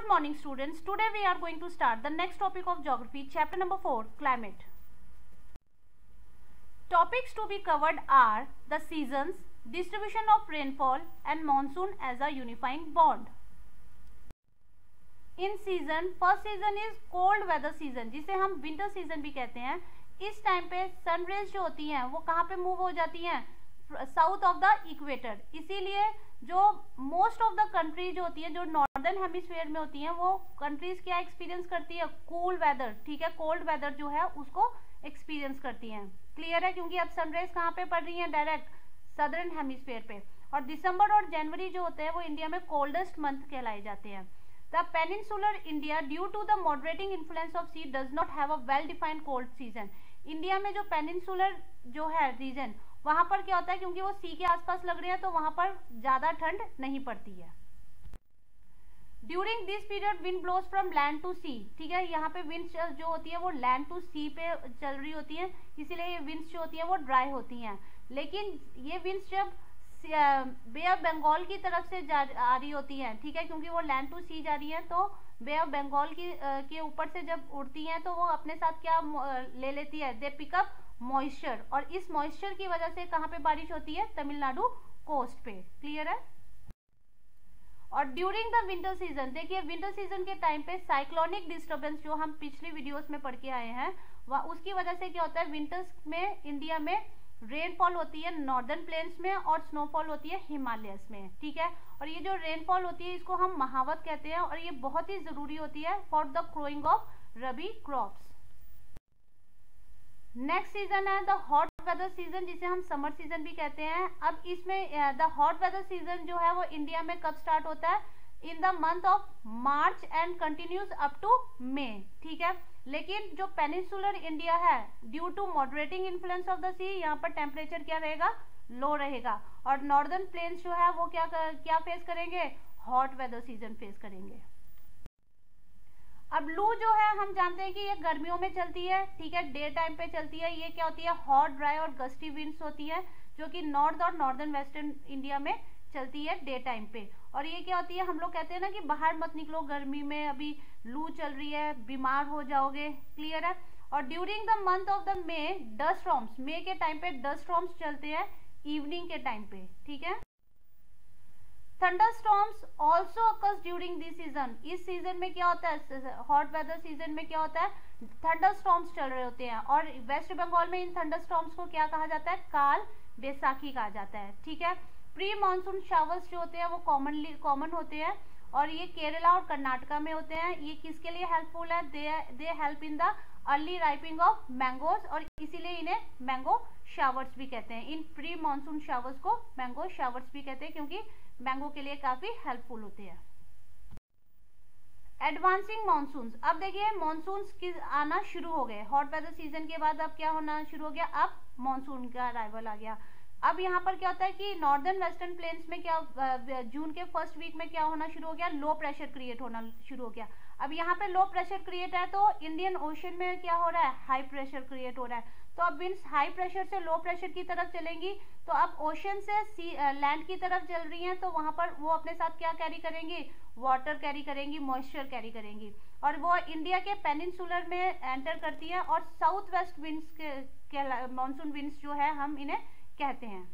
Good morning students. Today we are going to start the next topic of geography, chapter number 4, climate. Topics to be covered are the seasons, distribution of rainfall and monsoon as a unifying bond. In season, first season is cold weather season, जिसे हम winter season भी कहते हैं. इस time पे sun rays जो होती हैं वो कहाँ पे मूव हो जाती हैं? South of the equator. इसीलिए जो मोस्ट ऑफ द कंट्री जो होती है, जो नॉर्दर्न हेमिस्फीयर में होती हैं, वो कंट्रीज क्या एक्सपीरियंस करती है? Cool weather. ठीक है, कोल्ड वेदर जो है उसको एक्सपीरियंस करती हैं. क्लियर है? क्योंकि अब सनराइज कहाँ पे पड़ रही है? डायरेक्ट सदर्न हेमिस्फीयर पे. और दिसंबर और जनवरी जो होते हैं वो इंडिया में कोल्डेस्ट मंथ कहलाए जाते हैं. The peninsular India due to the moderating influence of sea does not have a well defined cold season. India में जो पेनिनसुलर जो है रीजन, वहां पर क्या होता है, क्योंकि वो सी के आसपास लग रहे हैं तो वहां पर ज्यादा ठंड नहीं पड़ती है. During this period wind blows from land to sea. ठीक है, यहाँ पे विंड्स जो होती है वो लैंड टू सी पे चल रही होती है, इसीलिए ये विंड्स जो होती है वो ड्राई होती हैं. लेकिन ये विंड्स जब बे ऑफ बंगाल की तरफ से आ रही होती हैं, ठीक है, क्योंकि वो लैंड टू सी जा रही है, तो बे ऑफ बंगाल के ऊपर से जब उड़ती हैं तो वो अपने साथ क्या ले लेती है? They pick up moisture. और इस मॉइस्चर की वजह से कहाँ पे बारिश होती है? तमिलनाडु कोस्ट पे. क्लियर है? और ड्यूरिंग द विंटर सीजन, देखिए विंटर सीजन के टाइम पे साइक्लोनिक डिस्टर्बेंस जो हम पिछली वीडियोस में पढ़ के आए हैं, उसकी वजह से क्या होता है? विंटर्स में इंडिया में रेनफॉल होती है नॉर्दर्न प्लेन्स में और स्नोफॉल होती है हिमालयस में. ठीक है, और ये जो रेनफॉल होती है इसको हम महावत कहते हैं और ये बहुत ही जरूरी होती है for the growing of rabi crops. Next season है द हॉट वेदर सीजन, जिसे हम समर सीजन भी कहते हैं. अब इसमें द हॉट वेदर सीजन जो है वो इंडिया में कब स्टार्ट होता है? In the month of March and continues up to May. ठीक है, लेकिन जो पेनिनसुलर इंडिया है, due to moderating influence of the sea, यहाँ पर टेम्परेचर क्या रहेगा? लो रहेगा. और नॉर्दर्न प्लेन्स जो है वो क्या फेस करेंगे? हॉट वेदर सीजन फेस करेंगे. अब लू जो है हम जानते हैं कि ये गर्मियों में चलती है. ठीक है, डे टाइम पे चलती है. ये क्या होती है? हॉट, ड्राई और गस्टी विंड्स होती है, जो कि नॉर्थ और नॉर्दर्न वेस्टर्न इंडिया में चलती है डे टाइम पे. और ये क्या होती है? हम लोग कहते हैं ना कि बाहर मत निकलो गर्मी में, अभी लू चल रही है, बीमार हो जाओगे. क्लियर है? और during the month of the May dust storms, May के टाइम पे डस्ट स्टॉर्म्स चलते हैं इवनिंग के टाइम पे. ठीक है, thunderstorms also occurs during this season. इस सीजन में क्या होता है? हॉट वेदर सीजन में क्या होता है? थंडरस्टॉर्म्स चल रहे होते हैं. और वेस्ट बंगाल में इन थंडरस्टॉर्म्स को क्या कहा जाता है? काल बैसाखी कहा जाता है. ठीक है, प्री मानसून शावर्स जो होते हैं वो कॉमन होते हैं और ये केरला और कर्नाटका में होते हैं. ये किसके लिए हेल्पफुल है? They help in the early ripening of mangoes, और इसीलिए इन्हें मैंगो शावर्स भी कहते हैं. इन प्री मानसून शावर्स को मैंगो शावर्स भी कहते हैं क्योंकि मैंगो के लिए काफी हेल्पफुल होते हैं. Advancing monsoons. अब देखिए मानसून्स की आना शुरू हो गए. हॉट वेदर सीजन के बाद अब क्या होना शुरू हो गया? अब मानसून का अराइवल आ गया. अब यहाँ पर क्या होता है कि नॉर्दर्न वेस्टर्न प्लेन्स में क्या जून के फर्स्ट वीक में क्या होना शुरू हो गया? लो प्रेशर क्रिएट होना शुरू हो गया. अब यहाँ पे लो प्रेशर क्रिएट है तो इंडियन ओशन में क्या हो रहा है? हाई प्रेशर क्रिएट हो रहा है. तो अब विंड्स हाई प्रेशर से लो प्रेशर की तरफ चलेंगी, तो अब ओशन से लैंड की तरफ चल रही हैं, तो वहां पर वो अपने साथ क्या कैरी करेंगी? वाटर कैरी करेंगी, मॉइस्चर कैरी करेंगी, और वो इंडिया के पेनिनसुलर में एंटर करती है. और साउथ वेस्ट विंड्स के मानसून विंड्स जो है हम इन्हें कहते हैं.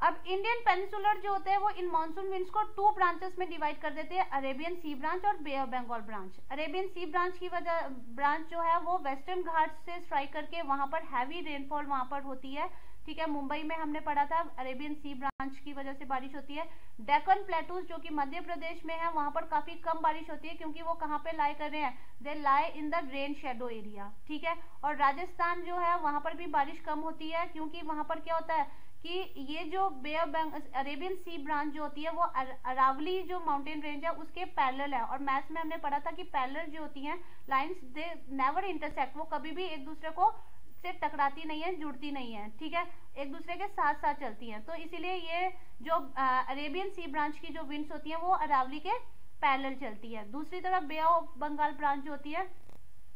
अब इंडियन पेनिनसुलर जो होते हैं वो इन मानसून विंड्स को 2 ब्रांचेस में डिवाइड कर देते हैं, अरेबियन सी ब्रांच और Bay of Bengal branch. Arabian sea branch की वजह ब्रांच जो है वो वेस्टर्न घाट से स्ट्राइक करके वहां पर हैवी रेनफॉल वहां पर होती है. ठीक है, मुंबई में हमने पढ़ा था अरेबियन सी ब्रांच की वजह से बारिश होती है. डेक्कन प्लेटूज जो कि मध्य प्रदेश में है, वहां पर काफी कम बारिश होती है क्योंकि वो कहाँ पे लाई कर रहे हैं? They lie in the rain shadow area. ठीक है, और राजस्थान जो है वहां पर भी बारिश कम होती है क्योंकि वहां पर क्या होता है कि ये जो बे ऑफ अरेबियन सी ब्रांच जो होती है वो अरावली जो माउंटेन रेंज है उसके पैरेलल है. और मैथ्स में हमने पढ़ा था कि पैरेलल जो होती हैं लाइंस दे नेवर इंटरसेक्ट, वो कभी भी एक दूसरे को से टकराती नहीं है, जुड़ती नहीं है. ठीक है, एक दूसरे के साथ साथ चलती हैं. तो इसीलिए ये जो अरेबियन सी ब्रांच की जो विंड्स होती हैं वो अरावली के पैरेलल चलती है. दूसरी तरफ बे ऑफ बंगाल ब्रांच जो होती है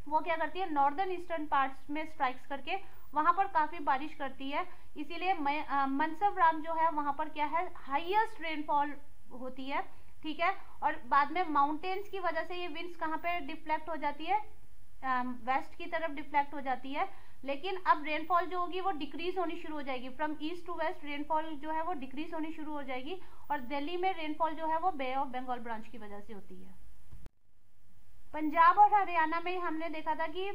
वो क्या करती है? नॉर्दर्न ईस्टर्न पार्ट्स में स्ट्राइक्स करके वहां पर काफी बारिश करती है. इसीलिए मनसवराम जो है वहां पर क्या है? हाईएस्ट रेनफॉल होती है. ठीक है। और बाद में माउंटेन्स की वजह से ये विंड्स कहाँ पे डिफ्लेक्ट हो जाती है, वेस्ट की तरफ डिफ्लेक्ट हो जाती है। लेकिन अब रेनफॉल जो होगी वो डिक्रीज होनी शुरू हो जाएगी, from east to west rainfall जो है वो डिक्रीज होनी शुरू हो जाएगी। और दिल्ली में रेनफॉल जो है वो बे ऑफ बंगाल ब्रांच की वजह से होती है। पंजाब और हरियाणा में हमने देखा था कि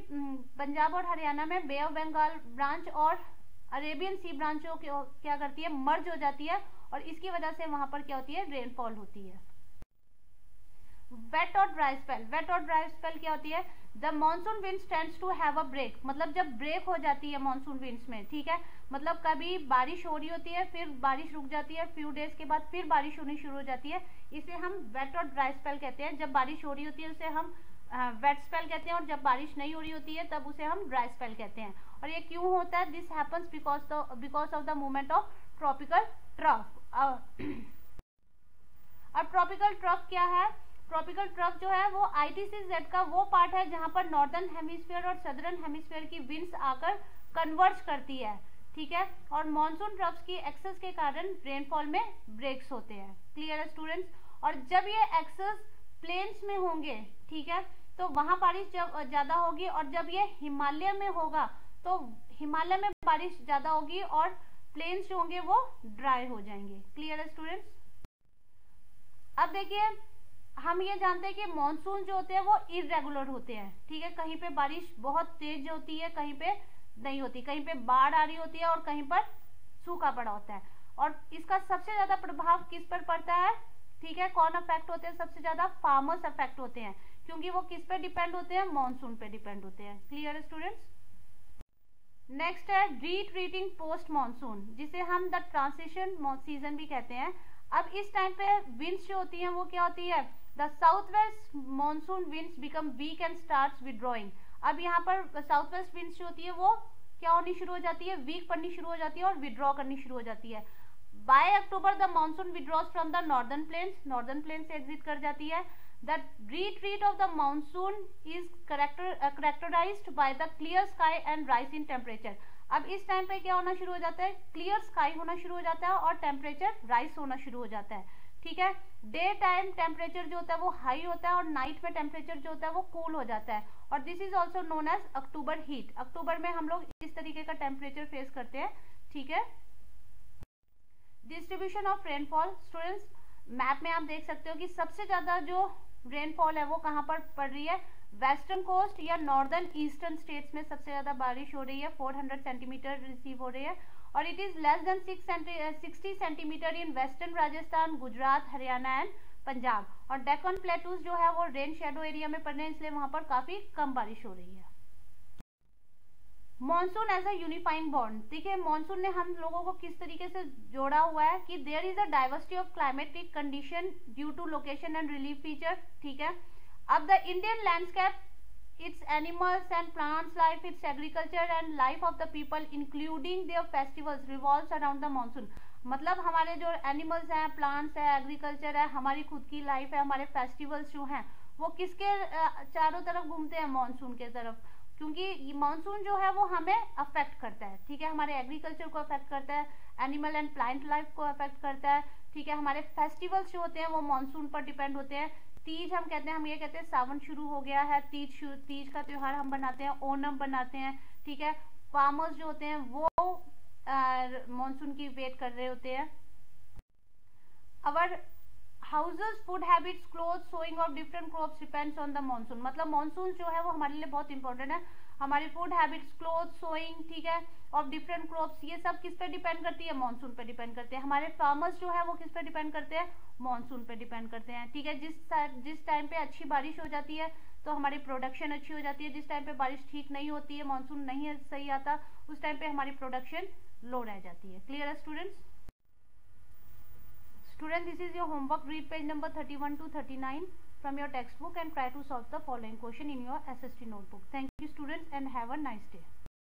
पंजाब और हरियाणा में बे ऑफ बंगाल ब्रांच और अरेबियन सी ब्रांच क्या करती है, मर्ज हो जाती है, और इसकी वजह से वहां पर क्या होती है, रेनफॉल होती है। वेट और ड्राई स्पेल, वेट और ड्राई स्पेल क्या होती है, the monsoon winds tends to have a break, मतलब जब ब्रेक हो जाती है मानसून विंड्स में, ठीक है, मतलब कभी बारिश हो रही होती है, फिर बारिश रुक जाती है, फ्यू डेज के बाद फिर बारिश होनी शुरू हो जाती है, इसे हम वेट और ड्राई स्पेल कहते हैं। जब बारिश हो रही होती है उसे हम वेट स्पेल कहते हैं, और जब बारिश नहीं हो रही होती है तब उसे हम ड्राई स्पेल कहते हैं। और ये क्यों होता है, this happens because of the movement of tropical trough. अब ट्रॉपिकल ट्रफ क्या है, ट्रॉपिकल ट्रफ जो है वो ITCZ का वो पार्ट है जहां पर नॉर्दर्न हेमिस्फीयर और सदर्न हेमिस्फीयर की विंड्स आकर कन्वर्ज करती है, ठीक है। और मॉनसून ट्रफ्स की एक्सेस के कारण रेनफॉल में ब्रेक्स होते हैं। क्लियर है स्टूडेंट्स। और जब ये एक्सेस प्लेन्स में होंगे, ठीक है, तो वहां बारिश जब ज्यादा होगी, और जब ये हिमालय में होगा तो हिमालय में बारिश ज्यादा होगी और प्लेन्स जो होंगे वो ड्राई हो जाएंगे। क्लियर है स्टूडेंट्स। अब देखिए हम ये जानते हैं कि मॉनसून जो होते हैं वो इरेगुलर होते हैं, ठीक है, कहीं पे बारिश बहुत तेज होती है, कहीं पे नहीं होती, कहीं पे बाढ़ आ रही होती है और कहीं पर सूखा पड़ा होता है। और इसका सबसे ज्यादा प्रभाव किस पर पड़ता है, ठीक है, कौन अफेक्ट होते हैं, सबसे ज्यादा फार्मर्स अफेक्ट होते हैं, क्योंकि वो किस पे डिपेंड होते हैं, मॉनसून पे डिपेंड होते हैं। क्लियर है स्टूडेंट्स। नेक्स्ट है रिट्रीटिंग पोस्ट मॉनसून, जिसे हम द ट्रांसिशन सीजन भी कहते हैं। अब इस टाइम पे विंड्स जो होती हैं वो क्या होती है, the south west monsoon winds become weak and starts withdrawing. अब यहाँ पर साउथ वेस्ट विंड्स जो होती है वो क्या होनी शुरू हो जाती है, वीक पड़नी शुरू हो जाती है और विड्रॉ करनी शुरू हो जाती है। By October the monsoon withdraws from the northern plains से एग्जिट कर जाती है। The retreat of the monsoon is characterized by the clear sky and rise in temperature. अब इस टाइम पे क्या होना शुरू हो जाता है, क्लियर स्काई होना शुरू हो जाता है और टेम्परेचर राइज होना शुरू हो जाता है, ठीक है। डे टाइम टेम्परेचर जो होता है वो हाई होता है और नाइट में टेम्परेचर जो होता है वो कूल हो जाता है, और this is also known as October heat. अक्टूबर में हम लोग इस तरीके का टेम्परेचर फेस करते हैं, ठीक है। Distribution of rainfall, students map में आप देख सकते हो कि सबसे ज्यादा जो रेनफॉल है वो कहां पर पड़ रही है, वेस्टर्न कोस्ट या नॉर्दर्न ईस्टर्न स्टेट्स में सबसे ज्यादा बारिश हो रही है, 400 सेंटीमीटर रिसीव हो रही है। और it is less than 60 centimetre in western Rajasthan, Gujarat, Haryana and Punjab. और डेक्कन प्लेटूज जो है वो रेन शेडो एरिया में पड़ रहे हैं, इसलिए वहां पर काफी कम बारिश हो रही है। Monsoon as a unifying bond, देखिए मॉनसून ने हम लोगों को किस तरीके से जोड़ा हुआ है कि there is a diversity of climatic condition due to location and relief feature, ठीक है। अब the Indian landscape, its animals and plants life, its agriculture and life of the people including their festivals revolves around the monsoon। मतलब हमारे जो animals हैं, plants है, agriculture है, हमारी खुद की लाइफ है, हमारे फेस्टिवल्स जो हैं वो किसके चारों तरफ घूमते हैं, मॉनसून के तरफ, क्योंकि मॉनसून जो है वो हमें अफेक्ट करता है, ठीक है, हमारे एग्रीकल्चर को अफेक्ट करता है, एनिमल एंड प्लांट लाइफ को अफेक्ट करता है, ठीक है। हमारे फेस्टिवल्स जो होते हैं वो मॉनसून पर डिपेंड होते हैं। तीज हम कहते हैं, हम ये कहते हैं सावन शुरू हो गया है, तीज का त्योहार हम बनाते हैं, ओणम बनाते हैं, ठीक है। फार्मर्स जो होते हैं वो मॉनसून की वेट कर रहे होते हैं। Our houses, food habits, cloth, sowing of different crops depends on the monsoon. मतलब मॉनसून जो है वो हमारे लिए बहुत इंपॉर्टेंट है। हमारी फूड हैबिट्स, क्लोथ, सोइंग, ठीक है, ऑफ डिफरेंट क्रॉप्स, ये सब किस पे डिपेंड करती है, मॉनसून पे डिपेंड करते हैं। हमारे फार्मर्स जो है वो किस पे डिपेंड करते हैं, मॉनसून पे डिपेंड करते हैं, ठीक है। जिस टाइम पे अच्छी बारिश हो जाती है तो हमारी प्रोडक्शन अच्छी हो जाती है, जिस टाइम पे बारिश ठीक नहीं होती है, मॉनसून नहीं सही आता, उस टाइम पे हमारी प्रोडक्शन लो रह जाती है। क्लियर है students. Student, this is your homework. Read page number 31 to 39 from your textbook and try to solve the following question in your SST notebook. Thank you students and have a nice day.